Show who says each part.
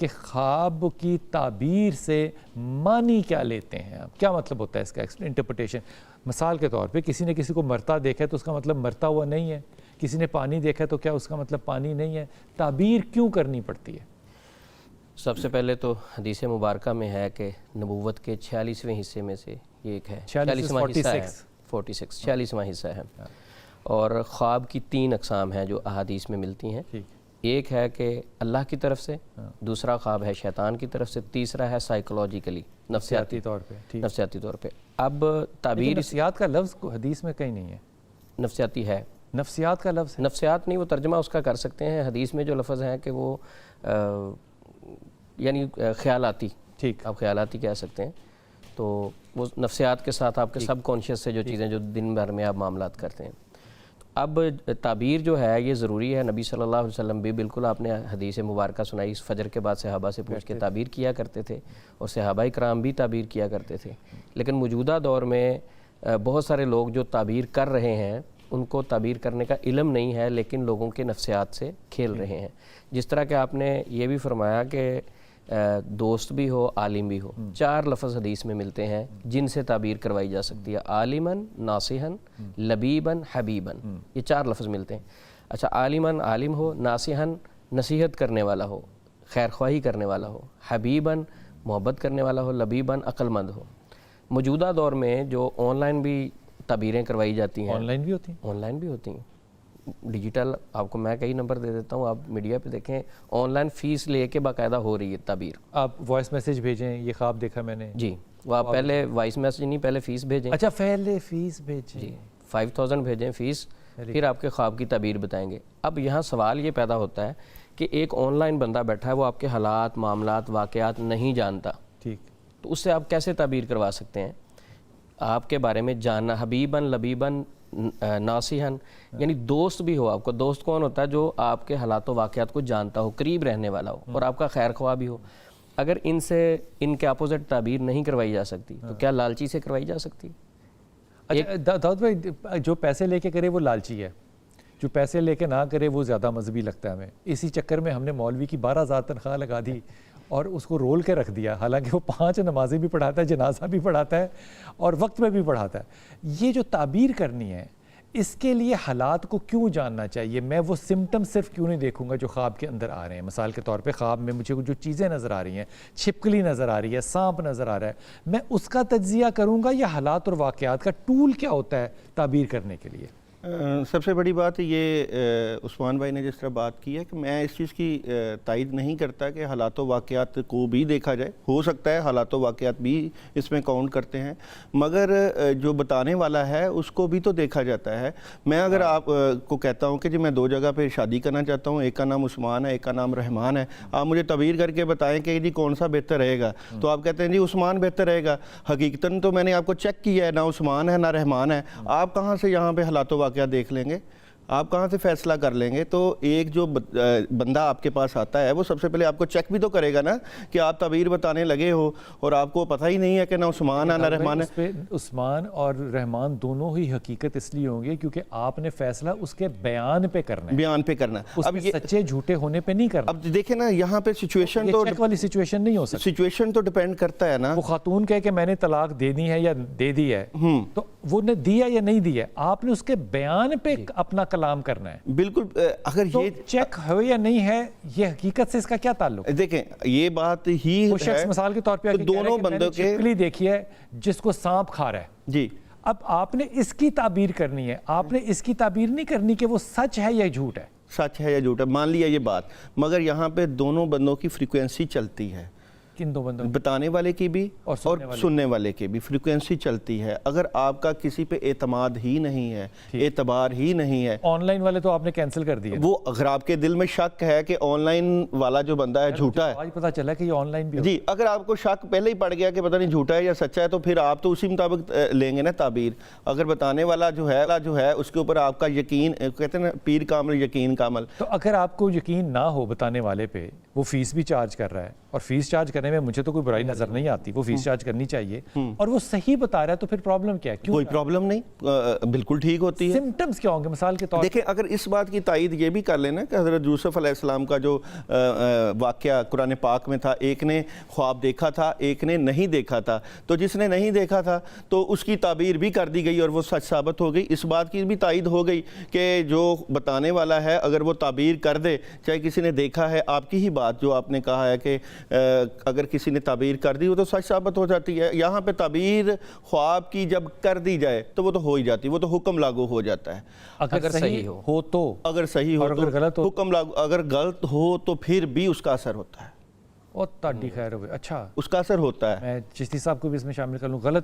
Speaker 1: کہ خواب کی تعبیر سے معنی کیا لیتے ہیں آپ؟ کیا مطلب ہوتا ہے اس کا انٹرپریٹیشن؟ مثال کے طور پہ کسی نے کسی کو مرتا دیکھا ہے تو اس کا مطلب مرتا ہوا نہیں ہے، کسی نے پانی دیکھا ہے تو کیا اس کا مطلب پانی نہیں ہے؟ تعبیر کیوں کرنی پڑتی ہے؟
Speaker 2: سب سے پہلے تو حدیث مبارکہ میں ہے کہ نبوت کے 46ویں حصے میں سے یہ ایک ہے، 46واں حصہ ہے، 46واں حصہ ہے، اور خواب کی 3 اقسام ہیں جو احادیث میں ملتی ہیں۔ ایک ہے کہ اللہ کی طرف سے، دوسرا خواب ہے شیطان کی طرف سے، تیسرا ہے سائیکولوجیکلی، نفسیاتی طور پہ۔ اب تعبیر
Speaker 1: نفسیات کا لفظ حدیث میں کہیں نہیں ہے،
Speaker 2: نفسیاتی ہے،
Speaker 1: نفسیات کا لفظ ہے،
Speaker 2: نفسیات نہیں، وہ ترجمہ اس کا کر سکتے ہیں۔ حدیث میں جو لفظ ہیں کہ وہ یعنی خیالاتی، ٹھیک، آپ خیالاتی کہہ سکتے ہیں، تو وہ نفسیات کے ساتھ آپ کے سب کانشیس سے جو چیزیں جو دن بھر میں آپ معاملات کرتے ہیں۔ اب تعبیر جو ہے یہ ضروری ہے، نبی صلی اللہ علیہ وسلم بھی بالکل آپ نے حدیث مبارکہ سنائی، اس فجر کے بعد صحابہ سے پوچھ کے تعبیر کیا کرتے تھے، اور صحابہ اکرام بھی تعبیر کیا کرتے تھے۔ لیکن موجودہ دور میں بہت سارے لوگ جو تعبیر کر رہے ہیں ان کو تعبیر کرنے کا علم نہیں ہے، لیکن لوگوں کے نفسیات سے کھیل رہے ہیں۔ جس طرح کہ آپ نے یہ بھی فرمایا کہ دوست بھی ہو، عالم بھی ہو، 4 لفظ حدیث میں ملتے ہیں جن سے تعبیر کروائی جا سکتی ہے، عالماً، ناصحاً، لبیباً، حبیباً، یہ 4 لفظ ملتے ہیں۔ اچھا، عالماً عالم ہو، ناصحاً نصیحت کرنے والا ہو، خیر خواہی کرنے والا ہو، حبیباً محبت کرنے والا ہو، لبیباً عقل مند ہو۔ موجودہ دور میں جو آن لائن بھی تعبیریں کروائی جاتی ہیں، آن لائن بھی ہوتی ہیں، ڈیجیٹل، آپ کو میں کئی نمبر دے دیتا ہوں، آپ میڈیا پہ دیکھیں، آن لائن فیس لے کے باقاعدہ ہو رہی ہے تعبیر۔
Speaker 1: آپ وائس میسیج بھیجیں، یہ خواب دیکھا میں نے،
Speaker 2: جی، وہ آپ پہلے وائس میسیج نہیں، پہلے فیس بھیجیں۔
Speaker 1: اچھا، پہلے فیس بھیجیں،
Speaker 2: جی، 5000 بھیجیں فیس، پھر آپ کے خواب کی تعبیر بتائیں گے۔ اب یہاں سوال یہ پیدا ہوتا ہے کہ ایک آن لائن بندہ بیٹھا ہے، وہ آپ کے حالات، معاملات، واقعات نہیں جانتا، ٹھیک، تو اس سے آپ کیسے تعبیر کروا سکتے ہیں؟ آپ کے بارے میں جاننا، حبیباً، لبیباً، ناصحاً، یعنی دوست بھی ہو۔ آپ کو دوست کون ہوتا ہے؟ جو آپ کے حالات و واقعات کو جانتا ہو، قریب رہنے والا ہو، اور آپ کا خیر خواہ بھی ہو۔ اگر ان کے اپوزٹ تعبیر نہیں کروائی جا سکتی تو کیا لالچی سے کروائی جا سکتی؟
Speaker 1: اچھا داؤد بھائی، جو پیسے لے کے کرے وہ لالچی ہے، جو پیسے لے کے نہ کرے وہ زیادہ مذہبی لگتا ہے ہمیں۔ اسی چکر میں ہم نے مولوی کی 12,000 تنخواہ لگا دی اور اس کو رول کے رکھ دیا، حالانکہ وہ 5 نمازیں بھی پڑھاتا ہے، جنازہ بھی پڑھاتا ہے اور وقت میں بھی پڑھاتا ہے۔ یہ جو تعبیر کرنی ہے، اس کے لیے حالات کو کیوں جاننا چاہیے؟ میں وہ سمٹم صرف کیوں نہیں دیکھوں گا جو خواب کے اندر آ رہے ہیں؟ مثال کے طور پہ خواب میں مجھے جو چیزیں نظر آ رہی ہیں، چھپکلی نظر آ رہی ہے، سانپ نظر آ رہا ہے، میں اس کا تجزیہ کروں گا یا حالات اور واقعات کا ٹول کیا ہوتا ہے تعبیر کرنے کے لیے؟
Speaker 3: سب سے بڑی بات یہ عثمان بھائی نے جس طرح بات کی ہے کہ میں اس چیز کی تائید نہیں کرتا کہ حالات و واقعات کو بھی دیکھا جائے، ہو سکتا ہے حالات و واقعات بھی اس میں کاؤنٹ کرتے ہیں، مگر جو بتانے والا ہے اس کو بھی تو دیکھا جاتا ہے۔ میں اگر آپ کو کہتا ہوں کہ جی میں 2 جگہ پہ شادی کرنا چاہتا ہوں، ایک کا نام عثمان ہے، ایک کا نام رحمان ہے، آپ مجھے تعبیر کر کے بتائیں کہ جی کون سا بہتر رہے گا، تو آپ کہتے ہیں جی عثمان بہتر رہے گا۔ حقیقتاً تو میں نے آپ کو چیک کیا ہے، نہ عثمان ہے نہ رحمان ہے، آپ کہاں سے یہاں پہ حالات و کیا دیکھ لیں گے؟ آپ کہاں سے فیصلہ کر لیں گے؟ تو ایک جو بندہ آپ کے پاس آتا ہے وہ سب سے پہلے آپ کو چیک بھی تو کرے گا نا کہ آپ تعبیر بتانے لگے ہو اور آپ کو پتہ ہی نہیں ہے کہ نہ عثمان ہے نہ رحمان ہے۔
Speaker 1: عثمان اور رحمان دونوں ہی حقیقت اس لیے ہوں گے کیونکہ آپ نے فیصلہ اس کے بیان پہ کرنا ہے،
Speaker 3: بیان پہ کرنا ہے،
Speaker 1: اب سچے جھوٹے ہونے پہ نہیں کرنا۔
Speaker 3: اب دیکھیں نا یہاں پہ سچویشن تو
Speaker 1: چیک والی سچویشن نہیں ہو سکتی،
Speaker 3: سچویشن تو ڈیپینڈ کرتا ہے نا۔
Speaker 1: وہ خاتون کہے کہ میں نے طلاق دے دی ہے یا دے دی ہے، تو وہ نے دیا یا نہیں دیا، آپ نے اس کے بیان پہ اپنا کلام کرنا ہے۔
Speaker 3: بالکل، اگر یہ
Speaker 1: چیک ہو یا نہیں ہے، یہ حقیقت سے اس کا کیا تعلق؟
Speaker 3: دیکھیں یہ بات ہی
Speaker 1: وہ شخص مثال کے طور پہ
Speaker 3: دونوں بندوں کے
Speaker 1: چھپکلی دیکھی ہے جس کو سانپ کھا رہا ہے،
Speaker 3: جی،
Speaker 1: اب آپ نے اس کی تعبیر کرنی ہے، آپ نے اس کی تعبیر نہیں کرنی کہ وہ سچ ہے یا جھوٹ ہے،
Speaker 3: سچ ہے یا جھوٹ ہے، مان لیا یہ بات، مگر یہاں پہ دونوں بندوں کی فریکوینسی چلتی ہے،
Speaker 1: کن 2 بندوں؟
Speaker 3: بتانے والے کی بھی اور سننے والے کی بھی فریکوینسی چلتی ہے۔ اگر آپ کا کسی پہ اعتماد ہی نہیں ہے، اعتبار ہی نہیں ہے،
Speaker 1: آن لائن والے تو آپ نے کینسل کر دیے،
Speaker 3: وہ اگر آپ کے دل میں شک ہے کہ آن لائن والا جو بندہ ہے جھوٹا ہے،
Speaker 1: آج پتا چلا کہ یہ آن لائن بھی
Speaker 3: جی، اگر آپ کو شک پہلے ہی پڑ گیا کہ پتہ نہیں جھوٹا ہے یا سچا ہے، تو پھر آپ تو اسی مطابق لیں گے نا تعبیر۔ اگر بتانے والا جو ہے اس کے اوپر آپ کا یقین، کہتے ہیں نا پیر کامل یقین کامل،
Speaker 1: تو اگر آپ کو یقین نہ ہو بتانے والے پہ وہ فیس بھی چارج کر رہا ہے, اور فیس چارج کرنے میں مجھے تو کوئی برائی نظر نہیں آتی, وہ فیس چارج کرنی چاہیے, اور وہ صحیح بتا رہا ہے, تو پھر پرابلم کیا ہے؟ کیوں
Speaker 3: کوئی پرابلم نہیں, بالکل ٹھیک ہوتی ہے.
Speaker 1: سمٹمز کیا ہوں گے مثال کے طور
Speaker 3: دیکھیں اگر اس بات کی تائید یہ بھی کر لینا کہ حضرت یوسف علیہ السلام کا جو واقعہ قرآن پاک میں تھا, ایک نے خواب دیکھا تھا, ایک نے نہیں دیکھا تھا, تو جس نے نہیں دیکھا تھا تو اس کی تعبیر بھی کر دی گئی اور وہ سچ ثابت ہو گئی. اس بات کی بھی تائید ہو گئی کہ جو بتانے والا ہے اگر وہ تعبیر کر دے, چاہے کسی نے دیکھا ہے, آپ کی ہی بات جو آپ نے کہا ہے کہ اگر کسی نے تعبیر کر دی وہ تو سچ ثابت ہو جاتی ہے. یہاں پہ تعبیر خواب کی جب کر دی جائے تو وہ تو ہو ہی جاتی, وہ تو حکم لاگو ہو جاتا ہے.
Speaker 1: اگر صحیح ہو تو,
Speaker 3: اگر صحیح ہو
Speaker 1: اور اگر غلط
Speaker 3: تو
Speaker 1: ہو,
Speaker 3: حکم لاگو, اگر غلط ہو تو پھر بھی اس کا اثر ہوتا ہے.
Speaker 1: اور تاڈی خیر ہوئے. اچھا,
Speaker 3: اس کا اثر ہوتا ہے.
Speaker 1: میں چشتی صاحب کو بھی اس میں شامل کر لوں, غلط